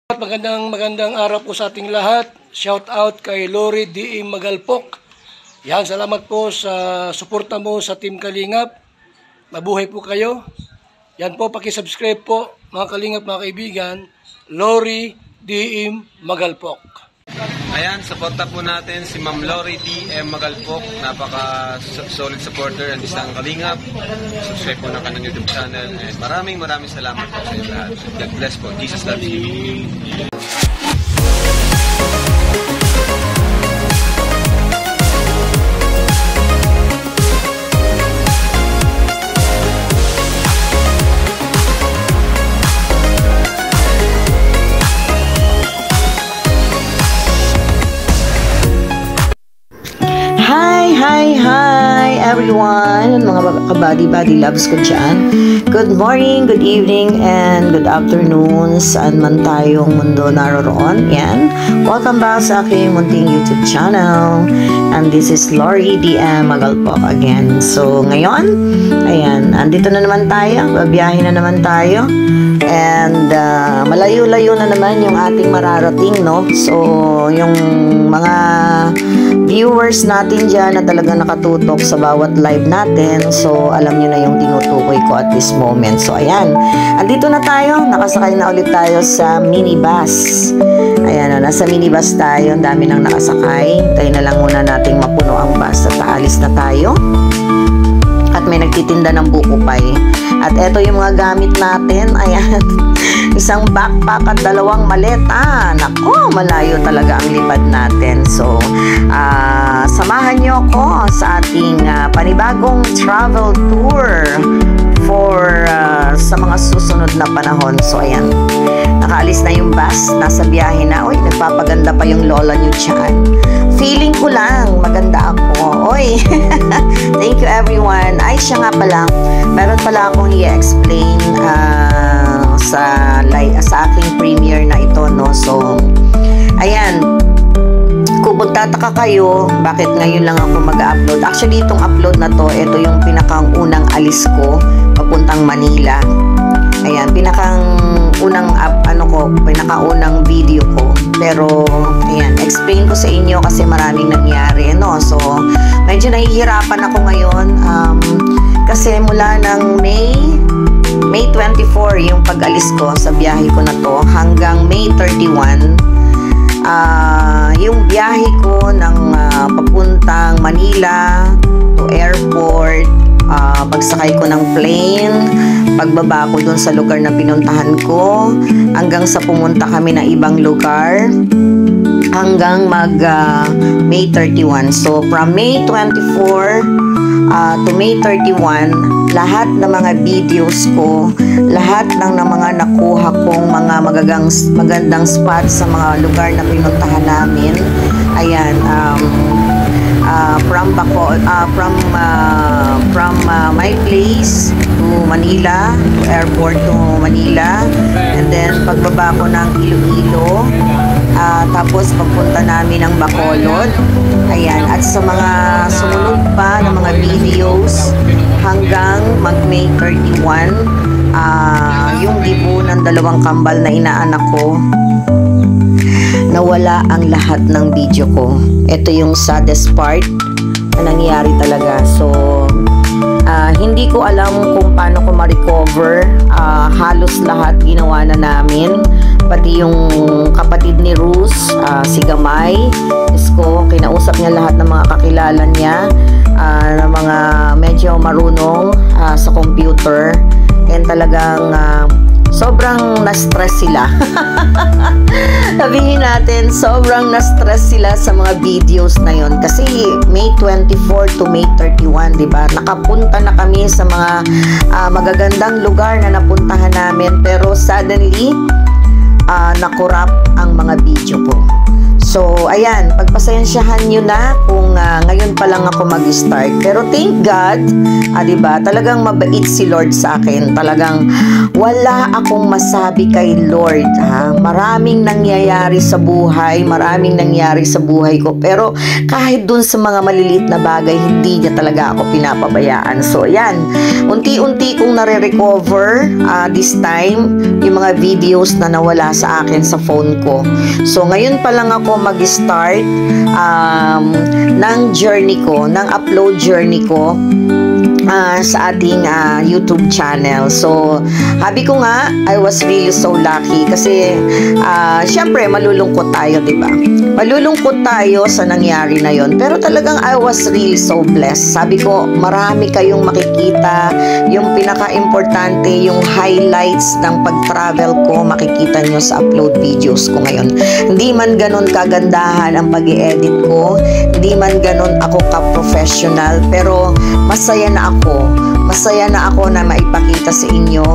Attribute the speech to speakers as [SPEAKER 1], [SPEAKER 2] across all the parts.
[SPEAKER 1] Magandang araw po sa ating lahat. Shout out kay Lori D. Magalpok. Yan, salamat po sa suporta mo sa Team Kalingap. Mabuhay po kayo. Yan po, paki-subscribe po mga Kalingap, mga kaibigan. Lori D. Magalpok.
[SPEAKER 2] Ayan, suporta po natin si Ma'am Lori D. Magalpok. Napaka-solid supporter and isang Kalingap. Subscribe po na kanyang YouTube channel. And maraming salamat po sa inyo lahat. God bless po. Jesus loves you.
[SPEAKER 3] Hi everyone, mga kabady loves ko dyan. Good morning, good evening, and good afternoon saan man tayong mundo naroroon. Yan, welcome back sa aking munting YouTube channel. And this is Lori D. Magalpok again. So ngayon, ayan, andito na naman tayo, babiyahin na naman tayo. And malayo-layo na naman yung ating mararating, no? So yung mga viewers natin dyan na talagang nakatutok sa bawat live natin, so alam nyo na yung tinutukoy ko at this moment. So ayan, andito na tayo, nakasakay na ulit tayo sa minibus. Ayan, nasa minibus tayo, ang dami nang nakasakay. Tayo na lang muna nating mapuno ang bus at aalis na tayo. At may nagtitinda ng buko pie. At eto yung mga gamit natin. Ayan, isang backpack at dalawang maleta. Nako, malayo talaga ang lipad natin. So, samahan nyo ako sa ating panibagong travel tour for sa mga susunod na panahon. So, ayan, nakaalis na yung bus, nasa biyahe na. Uy, nagpapaganda pa yung lola nyo dyan. Feeling ko lang, maganda ako. Uy, thank you everyone. Ay, siya nga pala, meron pala akong i-explain sa aking premiere na ito, no? So, ayan, kung magtataka kayo, bakit ngayon lang ako mag-upload? Actually, itong upload na to, ito yung pinakang unang alis ko papuntang Manila. Ayan, pinakaunang video ko. Pero, ayan, explain ko sa inyo kasi maraming nangyari, no? So, medyo nahihirapan ako ngayon. Kasi mula ng May 24 yung pag-alis ko sa biyahe ko na to hanggang May 31, yung biyahe ko ng papuntang Manila to airport, pagsakay ko ng plane, pagbaba ko dun sa lugar na pinuntahan ko, hanggang sa pumunta kami ng ibang lugar, hanggang May 31. So, from May 24 to May 31, lahat ng mga videos ko, lahat ng mga nakuha kong mga magandang spots sa mga lugar na pinuntahan namin, ayan, from my place to Manila, to airport to Manila, and then pagbaba ko ng Iloilo, tapos pagpunta namin ng Bacolod, ayan, at sa mga sumunod pa ng mga videos hanggang mag-May 31, yung dibo ng dalawang kambal na inaanak ko, nawala ang lahat ng video ko. Ito yung saddest part na nangyari talaga. So, hindi ko alam kung paano ko ma-recover. Halos lahat ginawa na namin. Pati yung kapatid ni Ruz, si Gamay, Isko, kinausap niya lahat ng mga kakilala niya, na mga medyo marunong sa computer. And talagang sobrang na-stress sila. Sabihin natin, sobrang na-stress sila sa mga videos na yon. Kasi May 24 to May 31, diba? Nakapunta na kami sa mga magagandang lugar na napuntahan namin. Pero suddenly, nakurap ang mga video ko. So, ayan, pagpasensyahan nyo na kung ngayon pa lang ako mag-start. Pero thank God, diba, talagang mabait si Lord sa akin. Talagang wala akong masabi kay Lord. Maraming nangyayari sa buhay, ko. Pero kahit dun sa mga maliliit na bagay, hindi niya talaga ako pinapabayaan. So, ayan, unti-unti kong nare-recover this time, yung mga videos na nawala sa akin sa phone ko. So, ngayon pa lang ako mag-start ng journey ko, ng upload journey ko sa ating YouTube channel. So, habi ko nga, I was really so lucky kasi syempre malulungkot tayo, diba? Malulungkot tayo sa nangyari na yon. Pero talagang I was really so blessed. Sabi ko, marami kayong makikita. Yung pinaka-importante, yung highlights ng pag-travel ko, makikita nyo sa upload videos ko ngayon. Hindi man ganun kagandahan ang pag-i-edit ko, hindi man ganun ako ka-professional, pero masaya na ako na maipakita sa inyo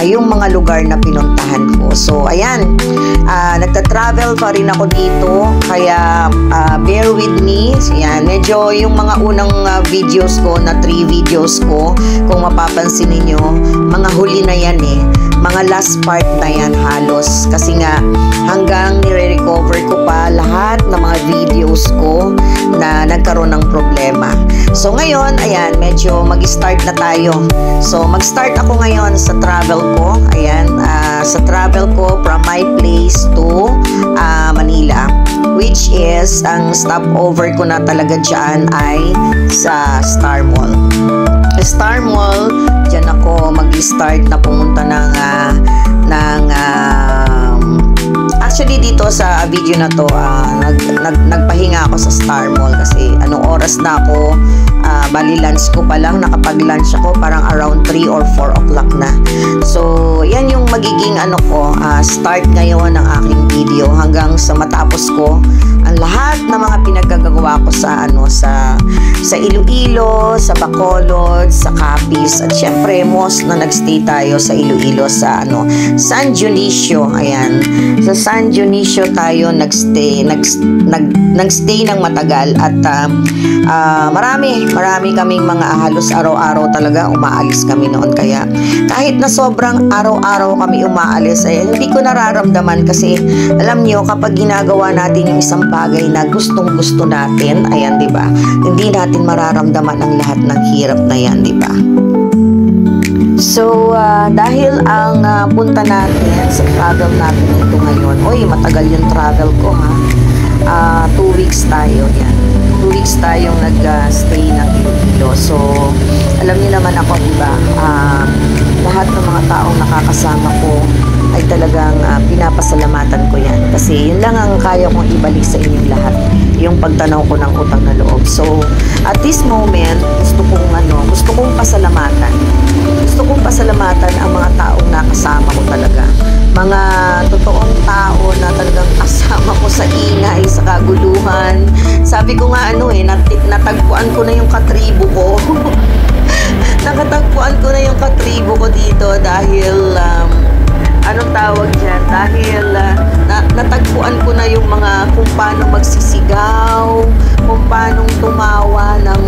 [SPEAKER 3] yung mga lugar na pinuntahan ko. So, ayan, nagta-travel pa rin ako dito, kaya bear with me. Ayan, medyo yung mga unang videos ko, na 3 videos ko, kung mapapansin ninyo, mga huli na yan mga last part na yan halos, kasi nga hanggang nire-recover ko pa lahat ng mga videos ko na nagkaroon ng problema. So ngayon, ayan, medyo mag-start na tayo. So mag-start ako ngayon sa travel ko. Ayan, sa travel ko from my place to Manila, which is ang stopover ko na talaga dyan ay sa Star Mall. Star Mall, dyan ako mag-start na pumunta actually dito sa video na to, nagpahinga ako sa Star Mall kasi anong oras na ako, bali lunch ko pa lang, nakapag-lunch ako parang around 3 or 4 o'clock na. So yan yung magiging start ngayon ng aking video hanggang sa matapos ko ang lahat ng mga pinaggagawa ko sa Iloilo, sa Bacolod, sa Capiz, at syempre most na nagstay tayo sa Iloilo sa San Dionisio. Ayan, sa San Dionisio tayo nagstay ng matagal, at marami kaming mga halos araw-araw talaga umaalis kami noon. Kaya kahit na sobrang araw-araw kami umaalis, hindi ko nararamdaman, kasi alam nyo, kapag ginagawa natin yung isang bagay na gustong-gusto natin, ayan, diba, hindi natin mararamdaman ang lahat ng hirap na yan, diba? So, dahil ang punta natin sa travel natin ito ngayon, matagal yung travel ko, 2 weeks tayo, yan. 2 weeks tayong nag-stay ng Iloilo. So, alam niyo naman ako, diba, lahat ng mga taong nakakasama ko ay talagang pinapasalamatan ko yan. Kasi yun lang ang kaya kong ibalik sa inyong lahat, yung pagtanaw ko ng utang na loob. So, at this moment, gusto kong pasalamatan. Gusto kong pasalamatan ang mga taong nakasama ko talaga. Mga totoong tao na talagang kasama ko sa ingay, sa kaguluhan. Sabi ko nga natagpuan ko na yung katribo ko. Nakatagpuan ko na yung katribo ko dito dahil anong tawag dyan? Dahil natagpuan ko na yung mga kung paano magsisigaw, kung paano tumawa ng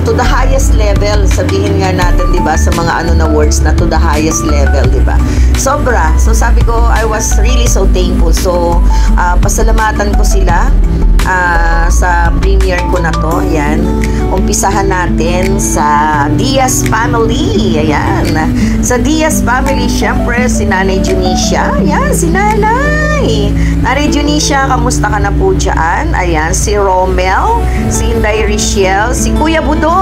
[SPEAKER 3] to the highest level, sabihin nga natin, diba, sa mga na words na to the highest level, diba? Sobra. So sabi ko, I was really so thankful. So pasalamatan ko sila sa premiere ko na to. Ayan, umpisahan natin sa Diaz family. Ayan, sa Diaz family, syempre si Nanay Junicia. Ayan, si Nanay Junicia, kamusta ka na po dyan? Ayan, si Romel, si Inday Richelle, si Kuya Budo,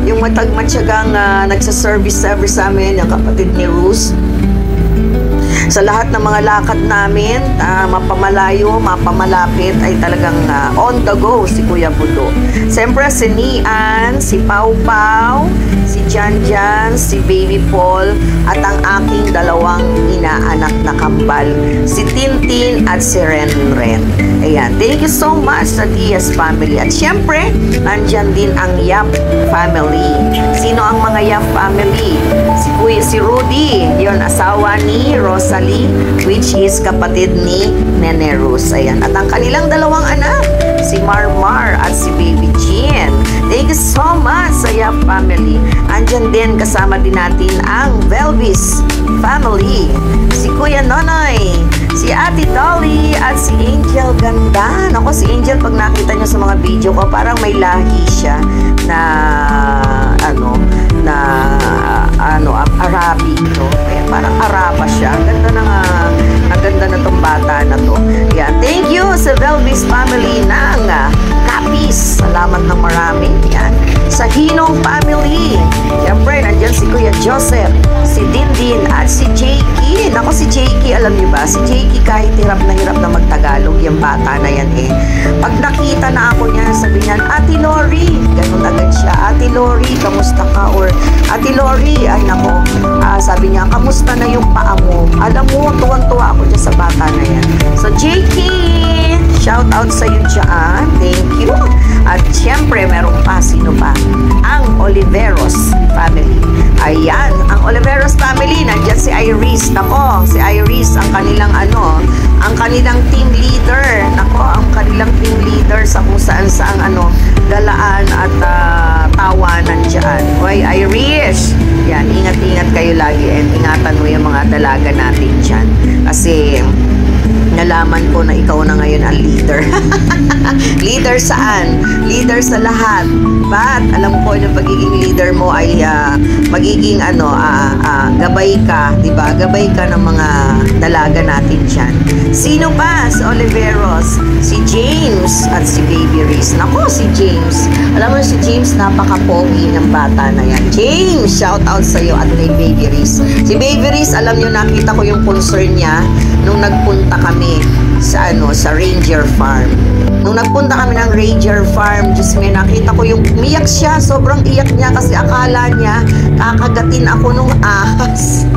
[SPEAKER 3] yung matyagang nagsaservice sa amin, yung kapatid ni Ruz. Sa lahat ng mga lakad namin, mapamalayo, mapamalapit, ay talagang on the go si Kuya Budo. Siyempre si Nian, si Pau Pau, si Jan Jan, si Baby Paul, at ang aking dalawang inaanak na kambal, si Tintin at si Renren. Ayan, thank you so much sa Diaz family. At syempre, nandyan din ang Yap family. Sino ang mga Yap family? Si Rudy, yun, asawa ni Rosalie, which is kapatid ni Nene Rus. Ayan, at ang kanilang dalawang anak, si Marmar at si Baby Jean. Thank you so much sa Yap family. Andyan din, kasama din natin ang Velvis family. Si Kuya Nonoy, si Ate Dolly, at si Angel Ganda. Ako si Angel, pag nakita nyo sa mga video ko, parang may lahi siya na Arabic, no? Ayan, parang Araba siya. Ang ganda na tong bata na to. Yan. Thank you sa Velvis family ng Kapis. Salamat ng marami. Yan. Sa Hinong family. Siyempre, nandyan si Kuya Joseph, si Dindin, at si Jakey. Nako, si Jakey, alam niyo ba? Si Jakey kahit hirap na magtagalog, yung bata na yan eh. Pag nakita na ako niya, sabi niya, Ate Lori. Ganun agad siya. Ate Lori, kamusta ka? Or, Ate Lori, ay nako, sabi niya, kamusta na yung paa mo? Alam mo, tuwang-tuwa ako dyan sa bata na yan. So, Jakey, shout out sa iyo dyan. Thank you. At syempre, meron pa, sino pa? Ang Oliveros family. Ayan, ang Oliveros family, nandyan si Iris. Nako, si Iris, ang kanilang ang kanilang team leader. Nako, ang kanilang team leader sa kung saan galaan at tawanan dyan. Hoy, Iris, yan, ingat-ingat kayo lagi and ingatan mo yung mga dalaga natin dyan. Kasi, nalaman ko na ikaw na ngayon ang leader. Leader saan? Leader sa lahat. But, alam ko yung pagiging leader mo ay magiging gabay ka, diba? Gabay ka ng mga dalaga natin dyan. Sino pa? Si Oliveros, si James, at si Baby Riz. Nako, si James. Alam mo si James, napaka-pogi ng bata na yan. James, shout out sa'yo at kay Baby Riz. Si Baby Riz, alam nyo, nakita ko yung concern niya nung nagpunta kami sa Ranger Farm. Nung nagpunta kami ng Ranger Farm, Diyos me, nakita ko yung umiyak siya, sobrang iyak niya kasi akala niya kakagatin ako nung ahas.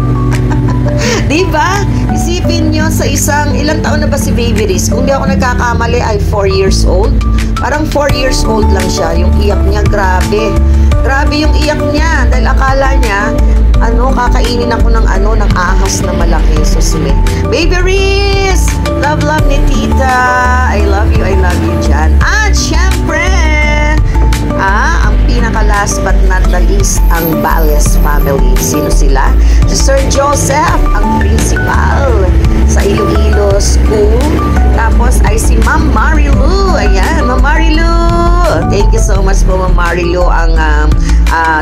[SPEAKER 3] Diba? Isipin nyo sa ilang taon na ba si Baby Riz? Kung di ako nagkakamali ay 4 years old. Parang 4 years old lang siya. Yung iyak niya, grabe. Grabe yung iyak niya dahil akala niya kakainin ako ng ahas na malaki. So, Baby Riz! Love ni Tita. I love you dyan. At syempre, ang pinaka-last but not the least, ang Bales family. Sino sila? Si Sir Joseph, ang principal sa Iloilo School. Tapos ay si Ma'am Marilu. Ayan, Ma'am Marilu. Thank you so much po, Ma'am Marilu. Ang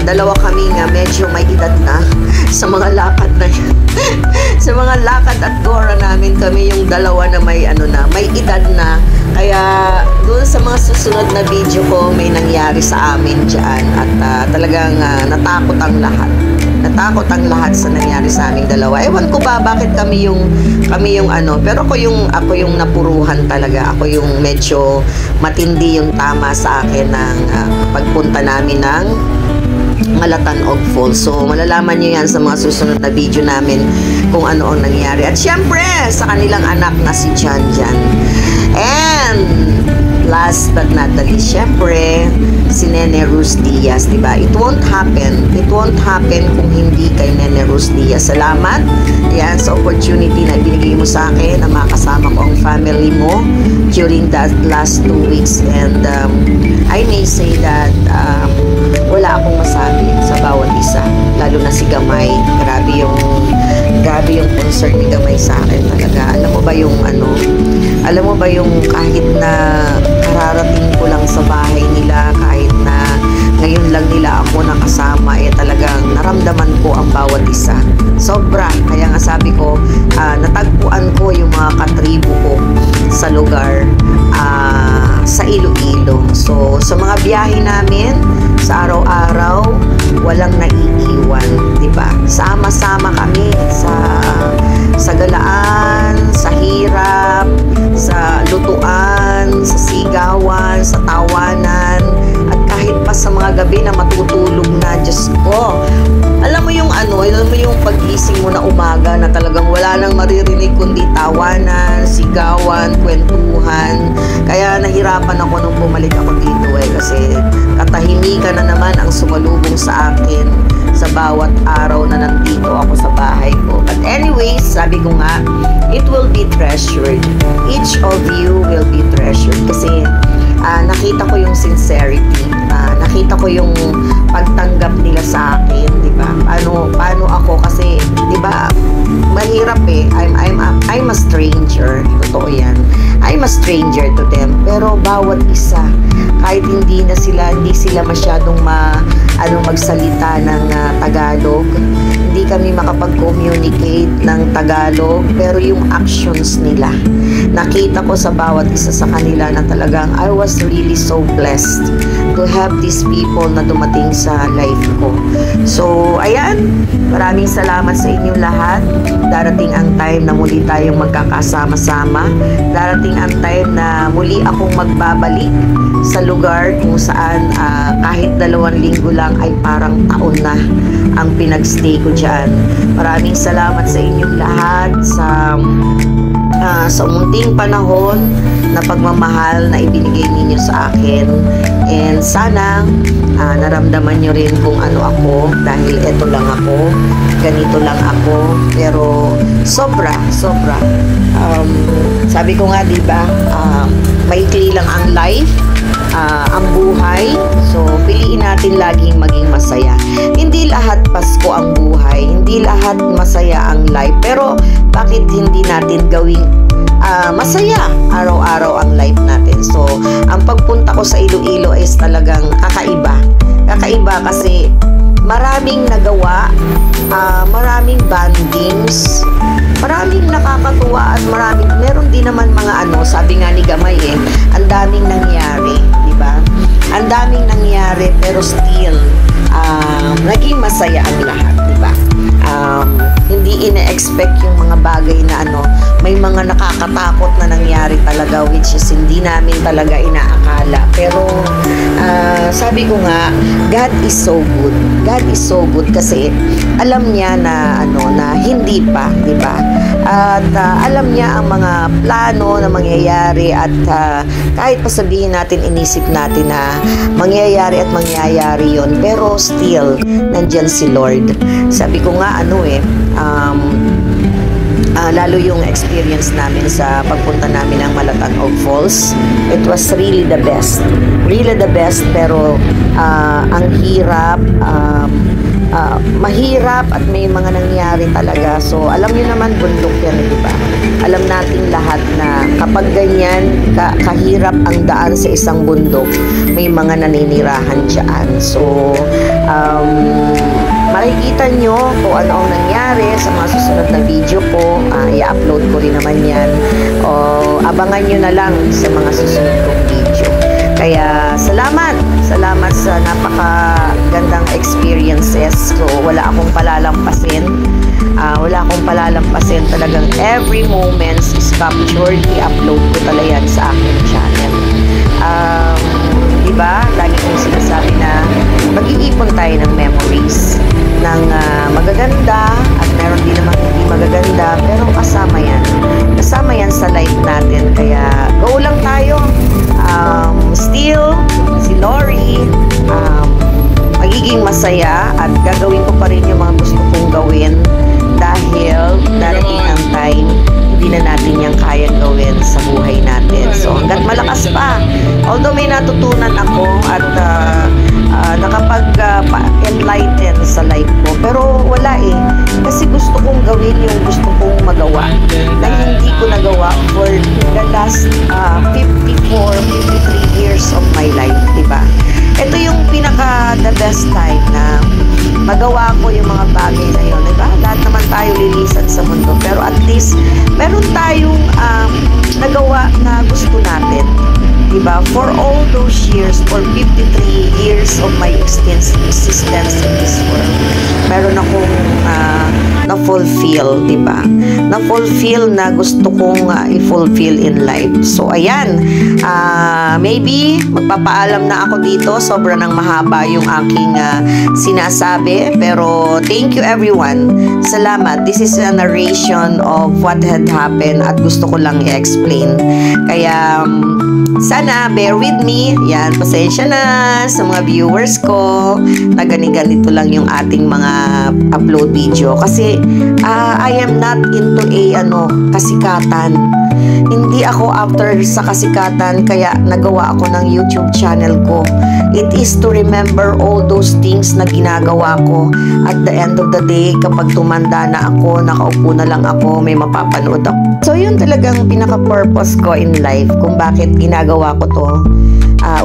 [SPEAKER 3] dalawa kami nga medyo may edad na sa mga lakad na sa mga lakad at gora namin, kami yung dalawa na may may edad na. Kaya doon sa mga susunod na video ko, may nangyari sa amin dyan at talagang natakot ang lahat. Natakot ang lahat sa nangyari sa aming dalawa. Ewan ko ba bakit kami yung pero ako yung napuruhan talaga. Ako yung medyo matindi yung tama sa akin ng pagpunta namin ng Malatanog Falls. So, malalaman nyo yan sa mga susunod na video namin kung ano ang nangyari. At syempre, sa kanilang anak na si Jan Jan. And, last but not the least, syempre, si Nene Rus Diaz, diba? It won't happen. It won't happen kung hindi kay Nene Rus Diaz. Salamat. Yan, sa opportunity na binigay mo sa akin na makasama ko ang family mo during that last 2 weeks. And, I may say that, wala akong masabi sa bawat isa, lalo na si Gamay. Grabe yung concern ni Gamay sa akin talaga. Alam mo ba yung kahit na kararating ko lang sa bahay nila, kahit na ngayon lang nila ako nakasama, talagang naramdaman ko ang bawat isa. Sobra. Kaya nga sabi ko, natagpuan ko yung mga katribo ko sa lugar, sa Iloilo. So, sa mga biyahe namin, sa araw-araw, walang naiiwan, diba? Sama-sama kami sa galaan, sa hirap, sa lutuan, sa sigawan, sa tawanan, at kahit pa sa mga gabi na matutulog na, Diyos ko. Alam mo yung pagising mo na umaga umaga na talagang wala nang maririnig kundi tawanan, sigawan, kwentuhan. Kaya nahirapan ako nung bumalik ako dito kasi katahimikan na naman ang sumalubong sa akin sa bawat araw na nandito ako sa bahay ko. But anyways, sabi ko nga, it will be treasured. Each of you will be treasured kasi nakita ko yung sincerity, nakita ko yung pagtanggap nila sa akin, di ba? Paano ako kasi, di ba? Mahirap I'm a stranger. Totoo yan. I'm a stranger to them. Pero bawat isa, kahit hindi sila masyadong magsalita ng Tagalog. Hindi kami makapag-communicate ng Tagalog, pero yung actions nila, nakita ko sa bawat isa sa kanila na talagang I was really so blessed to have these people na dumating sa life ko. So, ayan, maraming salamat sa inyong lahat. Darating ang time na muli tayong magkakasama-sama. Darating ang time na muli akong magbabalik sa lugar kung saan kahit 2 linggo lang ay parang taon na ang pinagstay ko dyan. Maraming salamat sa inyong lahat sa munting panahon na pagmamahal na ibinigay ninyo sa akin. And sana naramdaman nyo rin kung ano ako, dahil eto lang ako, ganito lang ako, pero sobra. Sabi ko nga, diba, maikli lang ang life, ang buhay. So, piliin natin laging maging masaya. Hindi lahat Pasko ang buhay, hindi lahat masaya ang life, pero bakit hindi natin gawing masaya araw-araw ang life natin? So, ang pagpunta ko sa Iloilo is talagang kakaiba kasi maraming nagawa, maraming bandings, maraming nakakatuwa, at meron din naman mga sabi nga ni Gamay ang daming nangyari, di ba? Ang daming nangyari, pero still naging masaya ang lahat, di ba? Hindi ine-expect yung mga bagay na may mga nakakatakot na nangyari talaga, which is hindi namin talaga inaakala. Pero sabi ko nga, God is so good. God is so good kasi alam niya na na hindi pa, di ba? At alam niya ang mga plano na mangyayari, at kahit pa sabihin natin, inisip natin na mangyayari yon, pero still nandyan si Lord. Sabi ko nga lalo yung experience namin sa pagpunta namin ng Malacanang Falls, it was really the best, pero ang hirap, mahirap, at may mga nangyari talaga. So alam niyo naman, bundok yan, di ba? Alam natin lahat na kapag ganyan kahirap ang daan sa isang bundok, may mga naninirahan dyan. So makikita nyo kung ano ang nangyari sa mga susunod na video ko. I-upload ko rin naman yan, o abangan nyo na lang sa mga susunod kong video. Kaya salamat sa napakagandang experiences. So wala akong palalampasin, talagang every moment is captured. I-upload ko talaga yan sa aking channel. Diba? Lagi kong sinasabi na mag-iipon tayo ng memories ng magaganda, at meron din naman hindi magaganda, pero kasama yan sa life natin. Kaya go lang tayo. Still si Lori magiging masaya, at gagawin ko pa rin yung mga gusto kong gawin, dahil darating ang time hindi na natin yung kayang gawin sa buhay natin. So hanggat malakas pa, although may natutunan ako at nakapag-enlighten sa life ko, pero wala kasi gusto kong gawin yung gusto kong magawa na hindi ko nagawa for the last 53 years of my life, diba? Ito yung the best time na magawa ko yung mga bagay na yun, diba? Lahat naman tayo lilisan sa mundo, pero at least meron tayong nagawa na gusto natin, diba? For all those years, for 53 years of my existence in this world, meron akong na-fulfill, diba? na fulfill na gusto kong i-fulfill in life. So ayan, maybe magpapaalam na ako dito, sobra nang mahaba yung aking sinasabi, pero thank you everyone, salamat. This is a narration of what had happened at gusto ko lang i-explain, kaya sana bear with me. Yan, pasensya na sa mga viewers ko na ganito lang yung ating mga upload video, kasi I am not into kasikatan. Hindi ako after sa kasikatan, kaya nagawa ako ng YouTube channel ko. It is to remember all those things na ginagawa ko. At the end of the day, kapag tumanda na ako, nakaupo na lang ako, may mapapanood ako. So yun talagang pinaka-purpose ko in life kung bakit ginagawa ko to.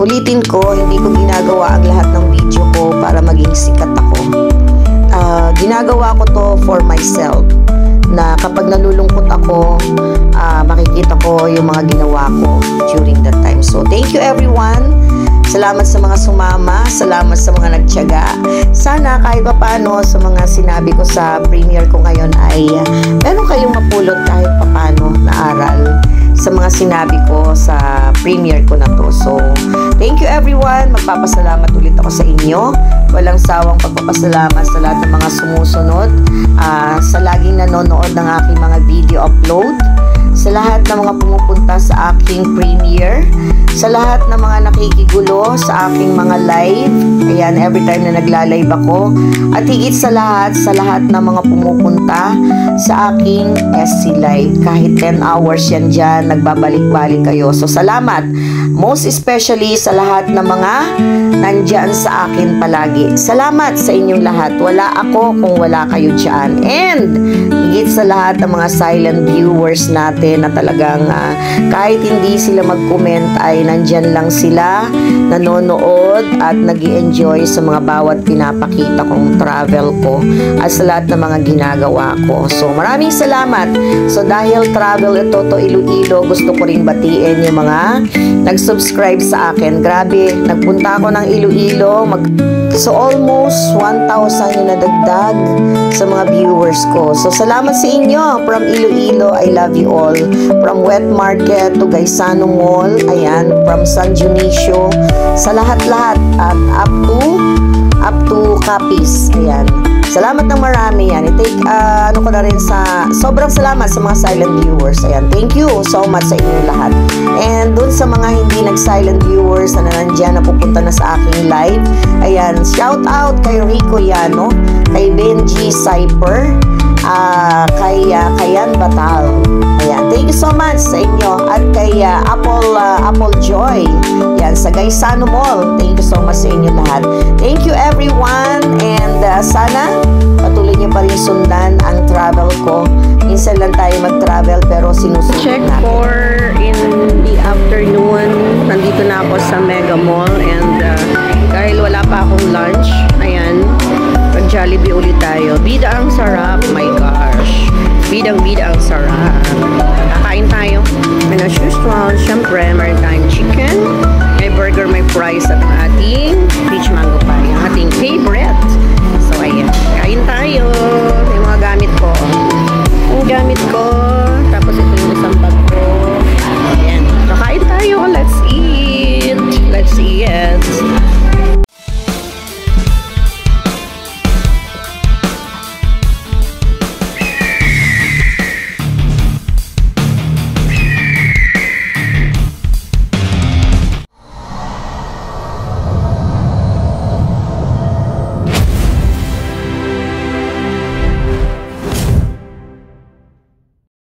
[SPEAKER 3] Ulitin ko, hindi ko ginagawa ang lahat ng video ko para maging sikat ako. Ginagawa ko to for myself, na kapag nalulungkot ako, makikita ko yung mga ginawa ko during that time. So thank you everyone. Salamat sa mga sumama, salamat sa mga nagtiyaga. Sana kahit paano sa mga sinabi ko sa premiere ko ngayon ay meron kayong mapulot kahit paano na aral sa mga sinabi ko sa premiere ko na to. So, thank you everyone. Magpapasalamat ulit ako sa inyo. Walang sawang pagpapasalamat sa lahat ng mga sumusunod, sa laging nanonood ng aking mga video upload, sa lahat ng mga pumupunta sa aking premiere, sa lahat ng mga nakikigulo sa aking mga live. Ayan, every time na nagla-live ako. At higit sa lahat ng mga pumupunta sa aking SC Live. Kahit 10 hours yan dyan, nagbabalik-balik kayo. So, salamat. Most especially sa lahat ng mga nandyan sa akin palagi. Salamat sa inyong lahat. Wala ako kung wala kayo dyan. And, higit sa lahat ng mga silent viewers natin na talagang kahit hindi sila mag-comment ay nandyan lang sila, nanonood at nag-i-enjoy sa mga bawat pinapakita kong travel ko at sa lahat ng mga ginagawa ko. So, maraming salamat. So, dahil travel ito to Iloilo, gusto ko ring batiin yung mga nag-subscribe sa akin. Grabe, nagpunta ako ng Iloilo, so almost 1,000 yung nadagdag sa mga viewers ko. So salamat sa inyo from Iloilo. I love you all. From Wet Market to Gaisano Mall, ayan, from San Dionisio, sa lahat-lahat at up to Capiz, ayan. Salamat ng marami yan. Ano ko na rin sa sobrang salamat sa mga silent viewers. Ayan, thank you so much sa inyo lahat. And dun sa mga hindi nag-silent viewers na nandyan na pupunta na sa aking live, ayan, shout out kay Rico Yano, kay Benji Cyper, kay Kayan Batal. Ayan, thank you so much sa inyo. At kay Apple Joy, yan, sa Gaisano Mall. Thank you so much sa inyo lahat. Thank you everyone. And sana patuloy niyo pa rin sundan ang travel ko. Minsan lang tayo mag-travel pero sinusunod
[SPEAKER 4] Check
[SPEAKER 3] natin.
[SPEAKER 4] for in the afternoon. Nandito na ako sa Mega Mall and dahil wala pa akong lunch, ayan, mag-Jollibee ulit tayo. Bida ang sarap, my gosh. Bidang-bida ang sarap. Kakain tayo. And as usual, syempre, meron tayong chicken, may burger, may fries, at ating peach mango pie, ang ating favorite. So, ayan. Kain tayo. Yung mga gamit ko. Ang gamit ko,